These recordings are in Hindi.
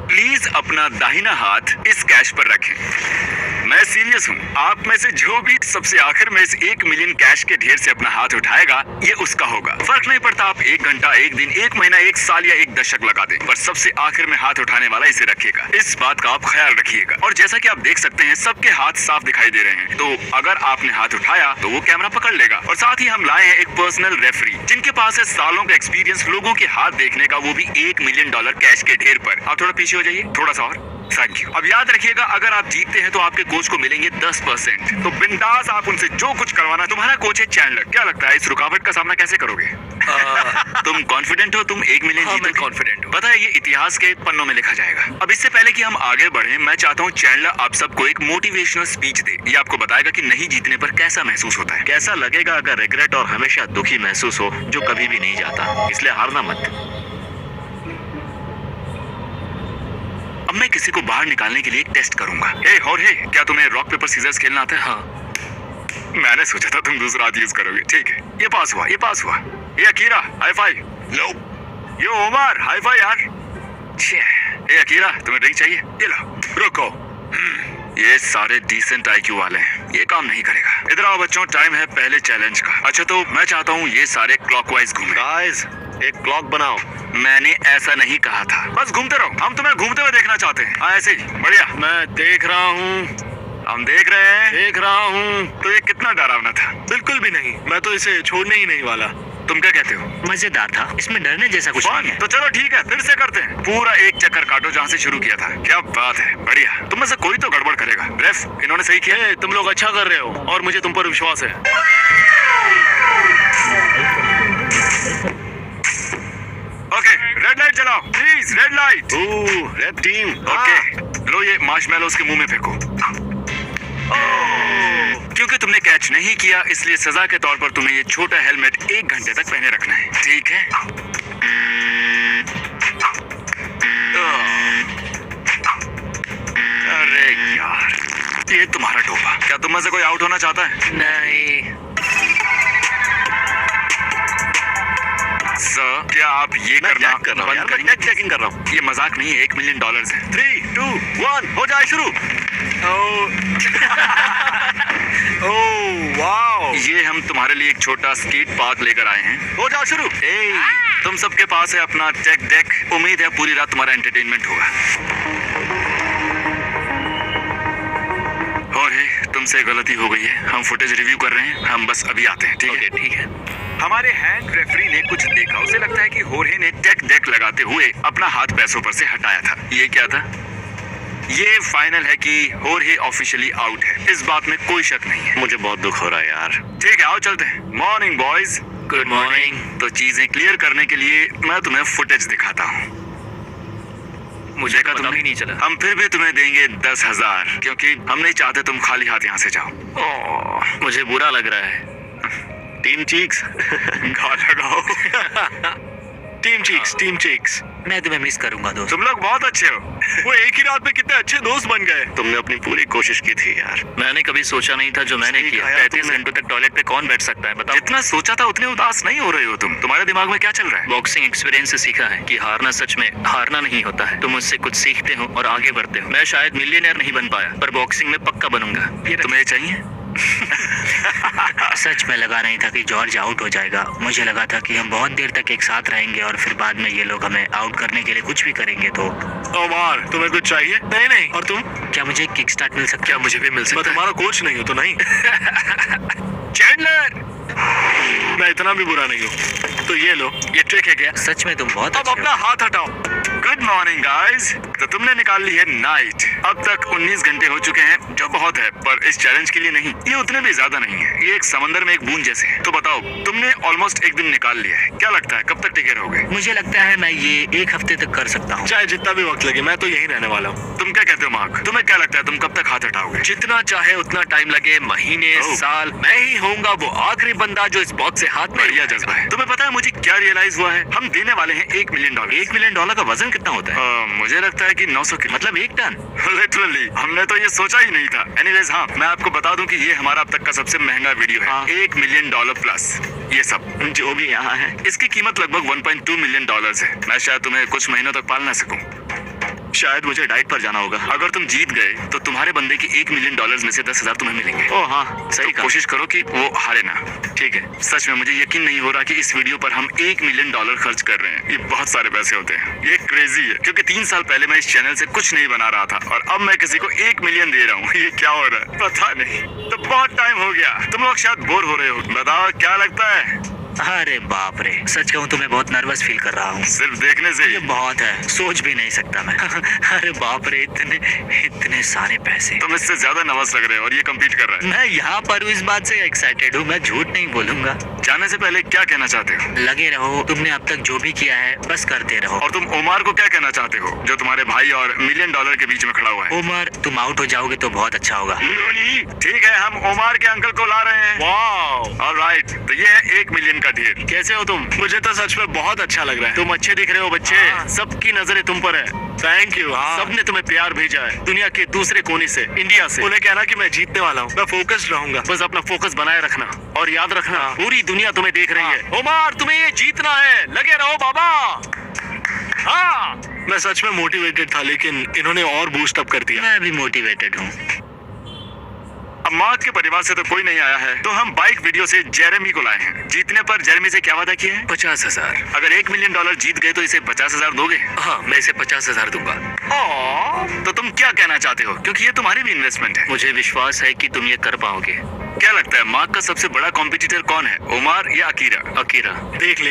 प्लीज अपना दाहिना हाथ इस कैश पर रखें। मैं सीरियस हूँ, आप में से जो भी सबसे आखिर में इस 1 मिलियन कैश के ढेर से अपना हाथ उठाएगा ये उसका होगा। फर्क नहीं पड़ता आप 1 घंटा, 1 दिन, 1 महीना, 1 साल या 1 दशक लगा दें, पर सबसे आखिर में हाथ उठाने वाला इसे रखेगा। इस बात का आप ख्याल रखिएगा। और जैसा कि आप देख सकते हैं सबके हाथ साफ दिखाई दे रहे हैं, तो अगर आपने हाथ उठाया तो वो कैमरा पकड़ लेगा। और साथ ही हम लाए हैं एक पर्सनल रेफरी जिनके पास है सालों का एक्सपीरियंस लोगों के हाथ देखने का, वो भी $1 मिलियन कैश के ढेर पर। आप थोड़ा पीछे हो जाइए, थोड़ा सा और, थैंक यू। अब याद रखिएगा अगर आप जीतते हैं तो आपके कोच को मिलेंगे 10%। तो बिंदास आप उनसे जो कुछ करवाना। तुम्हारा कोच है चैंडलर, क्या लगता है इस रुकावट का सामना कैसे करोगे? तुम कॉन्फिडेंट हो तुम 1 मिलियन जीतोगे? कॉन्फिडेंट हूँ। पता है ये इतिहास के पन्नों में लिखा जाएगा। अब इससे पहले कि हम आगे बढ़े, मैं चाहता हूँ चैंडलर आप सबको एक मोटिवेशनल स्पीच दे। ये आपको बताएगा कि नहीं जीतने पर कैसा महसूस होता है, कैसा लगेगा अगर रिग्रेट और हमेशा दुखी महसूस हो जो कभी भी नहीं जाता। इसलिए हारना मत। अब मैं किसी को बाहर निकालने के लिए एक टेस्ट करूंगा। हे होर्हे, क्या तुम्हें रॉक पेपर सीजर्स खेलना आता है? हाँ। मैंने सोचा था तुम दूसरा हाथ यूज करोगे। ठीक है, ये पास हुआ, ये पास हुआ। ये अकीरा हाई फाइव। लो। ये ओमर हाई फाइव यार। ये अकीरा तुम्हें ड्रिंक चाहिए? ये लो। रुको। ये सारे डिसेंट आईक्यू वाले हैं, ये काम नहीं करेगा। इधर आओ बच्चों, टाइम है पहले चैलेंज का। अच्छा तो मैं चाहता हूँ ये सारे क्लॉकवाइज घूमें। गाइस एक क्लॉक बनाओ। मैंने ऐसा नहीं कहा था, बस घूमते रहो। हम तुम्हें घूमते हुए देखना चाहते हैं। हाँ ऐसे ही, बढ़िया। मैं देख रहा हूँ। हम देख रहे हैं। देख रहा हूँ। तो ये कितना डरावना था। बिल्कुल भी नहीं, मैं तो इसे छोड़ने ही नहीं वाला। तुम क्या कहते हो? मजेदार था, इसमें डरने जैसा कुछ नहीं है। तो चलो ठीक है, फिर से करते हैं। पूरा एक चक्कर काटो जहाँ से शुरू किया था। क्या बात है, बढ़िया। तुम में से कोई तो गड़बड़ करेगा। रेफ, इन्होंने सही किया। तुम लोग अच्छा कर रहे हो और मुझे तुम पर विश्वास है। ओके, रेड लाइट जलाओ please, red light. Red team. Okay, लो ये मार्शमैलोज के मुंह में फेंको। क्योंकि तुमने कैच नहीं किया इसलिए सजा के तौर पर तुम्हें ये छोटा हेलमेट 1 घंटे तक पहने रखना है, ठीक है? अरे यार, ये तुम्हारा टोपा। क्या तुम में से कोई आउट होना चाहता है? नहीं। सर, क्या आप ये करना बंद करेंगे? चेकिंग कर रहा हूँ। ये मजाक नहीं है, $1 मिलियन है। 3, 2, 1 हो जाए शुरू। Oh wow. ये हम तुम्हारे लिए एक छोटा स्केट पार्क लेकर आए हैं। हो जाओ शुरू। तुम सबके पास है अपना टेक डेक। उम्मीद है पूरी रात तुम्हारा एंटरटेनमेंट होगा। और तुमसे गलती हो गई है, हम फुटेज रिव्यू कर रहे हैं, हम बस अभी आते हैं, ठीक है? ठीक है। हमारे हैंड रेफरी ने कुछ देखा, उसे लगता है कि होर्हे ने टेक डेक लगाते हुए अपना हाथ पैसों पर से हटाया था। ये क्या था? ये फाइनल है कि होर्हे ऑफिशियली आउट है, इस बात में कोई शक नहीं है। मुझे बहुत दुख हो रहा है यार। ठीक है, आओ चलते हैं। Morning boys. Good morning. तो चीजें क्लियर करने के लिए मैं तुम्हें फुटेज दिखाता हूँ। मुझे देखा पता तुमने? भी नहीं चला। हम फिर भी तुम्हें देंगे 10,000 क्योंकि हम नहीं चाहते तुम खाली हाथ यहाँ से जाओ। मुझे बुरा लग रहा है। Team cheeks. घाव लगाओ। Team cheeks, team cheeks. मैं तुम्हें मिस करूंगा दोस्त। तुम लोग बहुत अच्छे हो। वो एक ही रात में कितने अच्छे दोस्त बन गए। तुमने अपनी पूरी कोशिश की थी यार। मैंने कभी सोचा नहीं था जो मैंने सही किया। कहा यार 35 तुमने। घंटों तक टॉयलेट पे कौन बैठ सकता है बताओ। जितना सोचा था उतने उदास नहीं हो रहे हो तुम। तुम्हारे दिमाग में क्या चल रहा है? बॉक्सिंग एक्सपीरियंस से सीखा है कि हारना सच में हारना नहीं होता है। तुम मुझसे कुछ सीखते हो और आगे बढ़ते हो। मैं शायद मिलियनेयर नहीं बन पाया पर बॉक्सिंग में पक्का बनूंगा। तुम्हें चाहिए? सच में लगा नहीं था कि जॉर्ज आउट हो जाएगा। मुझे लगा था कि हम बहुत देर तक एक साथ रहेंगे और फिर बाद में ये लोग हमें आउट करने के लिए कुछ भी करेंगे। तो ओमार, तुम्हें कुछ चाहिए? नहीं नहीं। और तुम? क्या मुझे किक स्टार्ट मिल सकता क्या मुझे भी मिल मैं सकता है? तुम्हारा कोच नहीं हूँ तो नहीं। चैंडलर, मैं इतना भी बुरा नहीं हूँ। तो ये लो, ये ट्रिक है क्या? सच में तुम बहुत अब अच्छे अपना हो। हाथ हटाओ। Good morning guys. तो तुमने निकाल ली है नाइट। अब तक 19 घंटे हो चुके हैं जो बहुत है, पर इस चैलेंज के लिए नहीं। ये उतने भी ज्यादा नहीं है, ये एक समंदर में एक बूंद जैसे है। तो बताओ, तुमने ऑलमोस्ट एक दिन निकाल लिया है। क्या लगता है कब तक टिके रहोगे? मुझे लगता है मैं ये 1 हफ्ते तक कर सकता हूँ। चाहे जितना भी वक्त लगे, मैं तो यहीं रहने वाला हूँ। तुम क्या कहते हो मार्क? तुम्हें क्या लगता है तुम कब तक हाथ हटाओगे? जितना चाहे उतना टाइम लगे, महीने, ओह। साल, मैं ही होऊंगा वो आखिरी बंदा जो इस बॉक्स से हाथ में बढ़िया जज्बा है। तुम्हें पता है मुझे क्या रियलाइज हुआ है? हम देने वाले हैं $1 मिलियन। $1 मिलियन का वजन कितना होता है? मुझे लगता है कि 900 किलो। मतलब 1 टन। लिटरली हमने तो ये सोचा ही नहीं था। एनीवेज, हाँ मैं आपको बता दूं कि ये हमारा अब तक का सबसे महंगा वीडियो है। हाँ। $1 मिलियन प्लस ये सब जो भी यहाँ है। इसकी कीमत लगभग $1.2 मिलियन है। मैं शायद तुम्हें कुछ महीनों तक पाल ना सकूं। शायद मुझे डाइट पर जाना होगा। अगर तुम जीत गए तो तुम्हारे बंदे के $1 मिलियन में से 10,000 तुम्हें मिलेंगे। ओ हाँ, सही कहा। कोशिश करो कि वो हारे ना। ठीक है। सच में मुझे यकीन नहीं हो रहा कि इस वीडियो पर हम $1 मिलियन खर्च कर रहे हैं। ये बहुत सारे पैसे होते हैं। ये क्रेजी है क्योंकि 3 साल पहले मैं इस चैनल से कुछ नहीं बना रहा था और अब मैं किसी को $1 मिलियन दे रहा हूँ। ये क्या हो रहा है पता नहीं। तो बहुत टाइम हो गया, तुम लोग शायद बोर हो रहे हो। बताओ क्या लगता है? अरे बाप रे, सच कहूँ तो मैं बहुत नर्वस फील कर रहा हूँ। सिर्फ देखने से ये बहुत है, सोच भी नहीं सकता मैं। अरे बाप रे, इतने सारे पैसे। तुम इससे ज्यादा नर्वस लग रहे हो और ये कम्पीट कर रहा है। मैं यहाँ पर हूँ, इस बात से एक्साइटेड हूँ, मैं झूठ नहीं बोलूंगा। जाने से पहले क्या कहना चाहते हो? लगे रहो, तुमने अब तक जो भी किया है बस करते रहो। और तुम ओमार को क्या कहना चाहते हो जो तुम्हारे भाई और $1 मिलियन के बीच में खड़ा हुआ है? उमर, तुम आउट हो जाओगे तो बहुत अच्छा होगा। ठीक है, हम ओमार के अंकल को ला रहे हैं। वाह, ऑलराइट, तो ये है $1 मिलियन का ढेर। कैसे हो तुम? मुझे तो सच में बहुत अच्छा लग रहा है। तुम अच्छे दिख रहे हो बच्चे। सबकी नजरें तुम पर है। Thank you. सबने तुम्हें प्यार भेजा है दुनिया के दूसरे कोने से, इंडिया से। उन्हें कहना कि मैं जीतने वाला हूँ। मैं फोकस्ड रहूंगा। बस अपना फोकस बनाए रखना और याद रखना पूरी दुनिया तुम्हें देख रही है। ओमार, तुम्हें ये जीतना है, लगे रहो बाबा। हाँ, मैं सच में मोटिवेटेड था लेकिन इन्होंने और बूस्ट अप कर दिया। मैं भी मोटिवेटेड हूँ। अब मार्क के परिवार से तो कोई नहीं आया है तो हम बाइक वीडियो से जेरेमी को लाए हैं। जीतने पर जेरेमी से क्या वादा किया है? 50,000। अगर $1 मिलियन जीत गए तो इसे 50,000 दोगे? हाँ, मैं इसे 50,000 दूंगा। तो तुम क्या कहना चाहते हो क्योंकि ये तुम्हारी भी इन्वेस्टमेंट है। मुझे विश्वास है कि तुम ये कर पाओगे। क्या लगता है मार्क का सबसे बड़ा कॉम्पिटिटर कौन है, ओमार या अकीरा? अकीरा। देख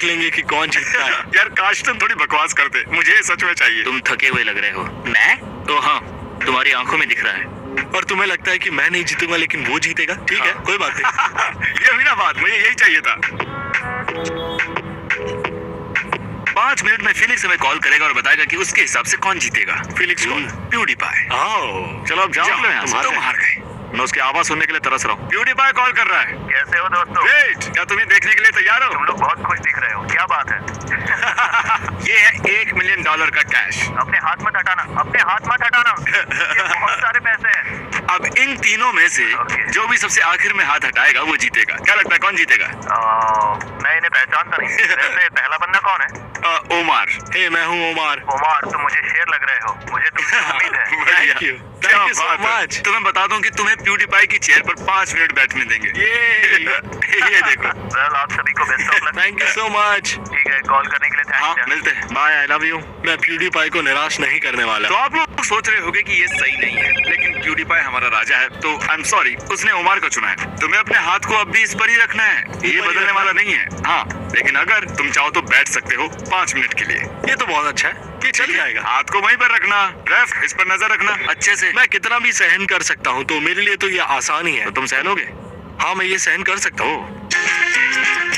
लेंगे कि कौन जीतता है। यार काश तुम थोड़ी बकवास करते, मुझे ये सच में चाहिए। तुम थके हुए लग रहे हो। मैं? तो हाँ, तुम्हारी आंखों में दिख रहा है। और तुम्हें लगता है कि मैं नहीं जीतूंगा लेकिन वो जीतेगा। ठीक है, कोई बात नहीं। ये हुई ना बात, मुझे यही चाहिए था। 5 मिनट में फिलिक्स हमें कॉल करेगा और बताएगा कि उसके हिसाब से कौन जीतेगा। फिलिक्स कौन? प्यूडीपाई। चलो अब जाओ। तुम हार गए। मैं उसकी आवाज सुनने के लिए तरस रहा हूँ। प्यूडीपाई कॉल कर रहा है। कैसे हो दोस्तों? वेट, क्या तुम ये देखने के लिए तैयार हो? तुम लोग बहुत खुश दिख रहे हो, क्या बात है? ये है $1 मिलियन का कैश। अपने हाथ मत हटाना, अपने हाथ मत हटाना। ये बहुत सारे पैसे हैं। अब इन तीनों में से जो भी सबसे आखिर में हाथ हटाएगा वो जीतेगा। क्या लगता है कौन जीतेगा? मैं इन्हें पहचानता नहीं। वैसे पहला बंदा कौन है? ओमार। हे, मैं हूँ ओमार। ओमार, तुम मुझे शेर लग रहे हो, मुझे तुमसे उम्मीद है। Thank you so much। तुम्हें बता दूं कि तुम्हें प्यूडीपाई की चेयर पर 5 मिनट बैठने देंगे। ये देखो। वेल, आप सभी को best of luck. Thank you so much. ठीक है, कॉल करने के लिए हाँ, थैंक्स। मिलते हैं। Bye, I love you. मैं प्यूडीपाई को निराश नहीं करने वाला। तो आप लोग सोच रहे होंगे कि ये सही नहीं है लेकिन प्यूडीपाई हमारा राजा है तो आई एम सॉरी, उसने ओमार को चुना है। तुम्हें अपने हाथ को अब भी इस पर ही रखना है, ये बदलने वाला नहीं है। हाँ, लेकिन अगर तुम चाहो तो बैठ सकते हो 5 मिनट के लिए। ये तो बहुत अच्छा है, ये चल जाएगा। हाथ को वहीं पर रखना। रेफ, इस पर नजर रखना अच्छे से। मैं कितना भी सहन कर सकता हूँ तो मेरे लिए तो ये आसान ही है। तो तुम सहलोगे? हाँ, मैं ये सहन कर सकता हूँ।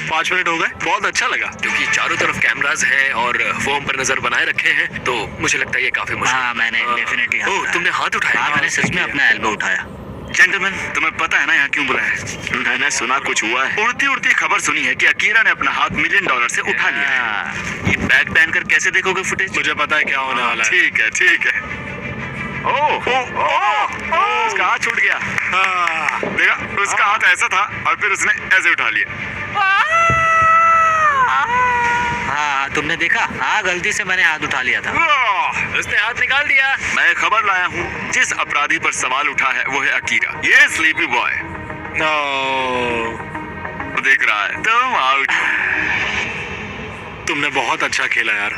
5 मिनट हो गए, बहुत अच्छा लगा क्योंकि चारों तरफ कैमरास हैं और वो हम पर नजर बनाए रखे हैं तो मुझे लगता है ये काफी मुश्किल। हाँ, मैंने डेफिनेटली। ओह, तुमने हाथ उठाया? हाँ, मैंने सच में अपना एल्बो उठाया। जेंटलमैन, तुम्हें पता है ना यहाँ क्यों बुलाया है? मैंने सुना कुछ हुआ है। उड़ती उड़ती खबर सुनी है कि अकीरा ने अपना हाथ $1 मिलियन से उठा लिया है। ये बैग पहनकर कैसे देखोगे फुटेज? मुझे पता है क्या होने वाला है। ठीक है, ठीक है। उसका हाथ छूट गया। देखा, उसका हाथ ऐसा था और फिर उसने ऐसे उठा लिया। हाँ, तुमने देखा? हाँ, गलती से मैंने हाथ उठा लिया था। उसने हाथ निकाल दिया। मैं खबर लाया हूँ, जिस अपराधी पर सवाल उठा है वो है अकीरा। ये स्लीपी बॉय देख रहा है। तुम आउट। तुमने बहुत अच्छा खेला यार।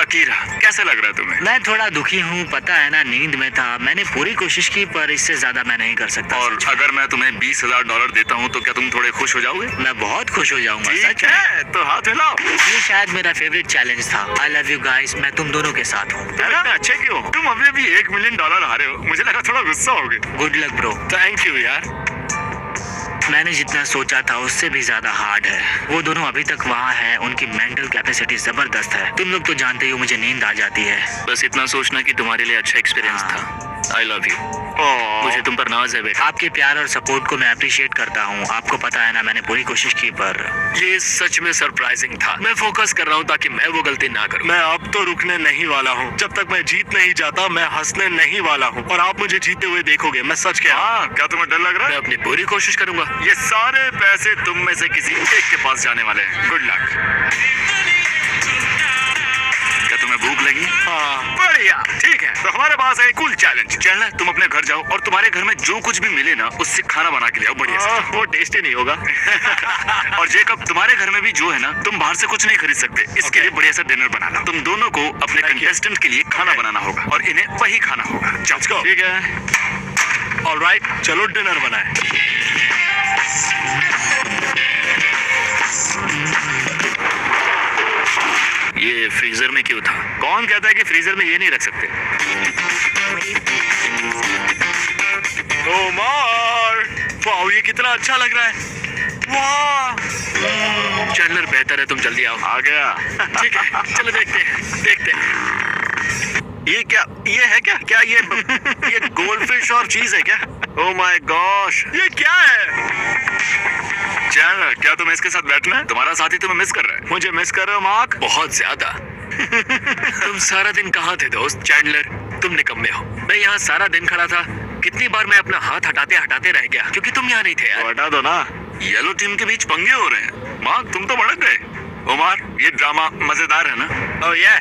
अकीरा, कैसे लग रहा है तुम्हें? मैं थोड़ा दुखी हूँ, पता है ना, नींद में था। मैंने पूरी कोशिश की पर इससे ज्यादा मैं नहीं कर सकता। और अगर मैं तुम्हें $20,000 देता हूँ तो क्या तुम थोड़े खुश हो जाओगे? मैं बहुत खुश हो जाऊंगा। ठीक है, तो हाथ मिलाओ। ये शायद मेरा फेवरेट चैलेंज था। आई लव यू गाइस, मैं तुम दोनों के साथ हूँ। इतने अच्छे क्यों? तुम अभी भी $1 मिलियन हारे हो, मुझे लगा थोड़ा गुस्सा होगे। Good luck bro. Thank you यार। मैंने जितना सोचा था उससे भी ज्यादा हार्ड है। वो दोनों अभी तक वहाँ हैं, उनकी मेंटल कैपेसिटी जबरदस्त है। तुम लोग तो जानते ही हो मुझे नींद आ जाती है। बस इतना सोचना कि तुम्हारे लिए अच्छा एक्सपीरियंस था। आई लव यू। मुझे तुम पर नाज है बेटा। आपके प्यार और सपोर्ट को मैं अप्रिशिएट करता हूँ। आपको पता है ना, मैंने पूरी कोशिश की पर ये सच में सरप्राइजिंग था। मैं फोकस कर रहा हूँ ताकि मैं वो गलती ना करूँ। मैं अब तो रुकने नहीं वाला हूँ। जब तक मैं जीत नहीं जाता मैं हंसने नहीं वाला हूँ और आप मुझे जीते हुए देखोगे। मैं सच कह रहा हूँ। क्या तुम्हें डर लग रहा मैं है? अपनी पूरी कोशिश करूंगा। ये सारे पैसे तुम में से किसी एक के पास जाने वाले हैं। Good luck. क्या तुम्हें भूख लगी? हाँ। बढ़िया, ठीक है। तो हमारे पास है कूल चैलेंज। चलना, तुम अपने घर जाओ और तुम्हारे घर में जो कुछ भी मिले ना उससे खाना बना के ले आओ बढ़िया से। वो टेस्टी नहीं होगा। और जेकब, तुम्हारे घर में भी जो है ना, तुम बाहर से कुछ नहीं खरीद सकते। इसके लिए बढ़िया सा डिनर बना लो। तुम दोनों को अपने कंटेस्टेंट के लिए खाना बनाना होगा और इन्हें वही खाना होगा। जाओ। ठीक है। ऑलराइट, चलो डिनर बनाए। ये फ्रीजर में क्यों था? कौन कहता है कि फ्रीजर में ये नहीं रख सकते? ओमार, वाह, ये कितना अच्छा लग रहा है। वाह, चैंडलर बेहतर है, तुम जल्दी आओ। आ गया। ठीक है, चलो देखते हैं। ये क्या, ये है क्या ये गोल्डफिश और चीज है क्या? ओह माय गॉश, ये क्या है? चैंडलर, क्या तुम्हें इसके साथ बैठना है? तुम्हारा साथी तुम्हें मिस कर रहा है। मुझे मिस कर रहे हो मार्क? बहुत ज्यादा। तुम सारा दिन कहाँ थे दोस्त? चैंडलर, तुम निकम्मे हो। मैं यहाँ सारा दिन खड़ा था। कितनी बार मैं अपना हाथ हटाते हटाते रह गया क्योंकि तुम यहाँ नहीं थे यार। हटा दो ना। येलो टीम के बीच पंगे हो रहे हैं। मार्क, तुम तो भड़क गए। उमर, ये ड्रामा मजेदार है ना? ओह ये,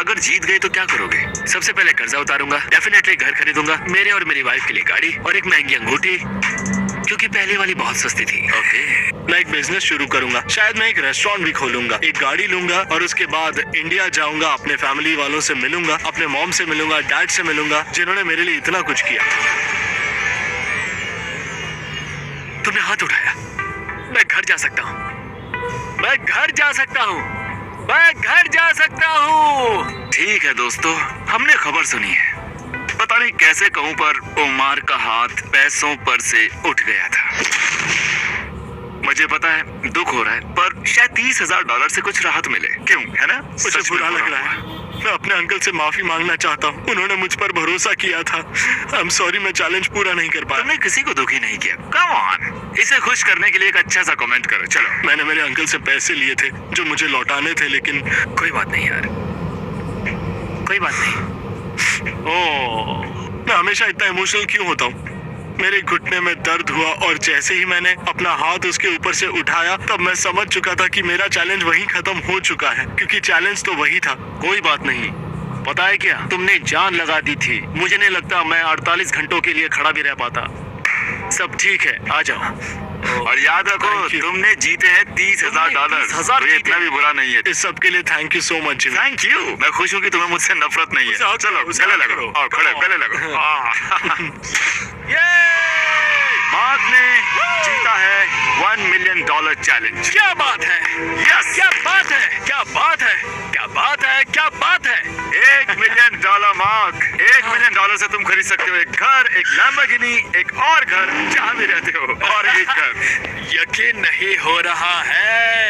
अगर जीत गए तो क्या करोगे? सबसे पहले कर्जा उतारूंगा, डेफिनेटली घर खरीदूंगा, मेरे और मेरी वाइफ के लिए गाड़ी और एक महंगी अंगूठी, क्योंकि पहले वाली बहुत सस्ती थी। ओके। मैं एक बिजनेस शुरू करूंगा। शायद मैं एक रेस्टोरेंट भी खोलूंगा, एक गाड़ी लूंगा और उसके बाद इंडिया जाऊंगा, अपने फैमिली वालों से मिलूंगा, अपने मॉम से मिलूंगा, डैड से मिलूंगा, जिन्होंने मेरे लिए इतना कुछ किया। तुमने हाथ उठाया। मैं घर जा सकता हूँ, मैं घर जा सकता हूँ, मैं घर जा सकता हूँ। ठीक है दोस्तों, हमने खबर सुनी है। पता नहीं कैसे कहूँ पर उमर का हाथ पैसों पर से उठ गया था। मुझे पता है दुख हो रहा है, पर शायद $30,000 से कुछ राहत मिले। क्यों, है ना? मुझे सच में बुरा लग रहा है। मैं अपने अंकल से माफी मांगना चाहता हूँ। उन्होंने मुझ पर भरोसा किया था। आई एम सॉरी, मैं चैलेंज पूरा नहीं कर पाया। तुमने किसी को दुखी नहीं किया। कम ऑन, इसे खुश करने के लिए एक अच्छा सा कमेंट करो। चलो। मैंने मेरे अंकल से पैसे लिए थे जो मुझे लौटाने थे, लेकिन कोई बात नहीं यार, कोई बात नहीं। ओह, मैं हमेशा इतना इमोशनल क्यों होता हूँ? मेरे घुटने में दर्द हुआ और जैसे ही मैंने अपना हाथ उसके ऊपर से उठाया तब मैं समझ चुका था कि मेरा चैलेंज वहीं खत्म हो चुका है, क्योंकि चैलेंज तो वही था। कोई बात नहीं, पता है क्या, तुमने जान लगा दी थी। मुझे नहीं लगता मैं 48 घंटों के लिए खड़ा भी रह पाता। सब ठीक है, आ जाओ। और याद रखो, Thank you. तुमने जीते हैं $30,000। 30,000 तो ये इतना भी बुरा नहीं है। इस सब के लिए thank you so much. Thank you. मैं खुश हूँ कि तुम्हें मुझसे नफरत नहीं है। चलो गले लगो और खड़े गले लगो। मार्क ने जीता है $1 मिलियन चैलेंज। क्या बात है, यस, क्या बात है, क्या बात है, क्या बात है, क्या बात है। $1 मिलियन मार्क। $1 मिलियन से तुम खरीद सकते हो एक घर, एक लैम्बोर्गिनी, एक और घर जहाँ भी रहते हो, और एक घर। यकीन नहीं हो रहा है।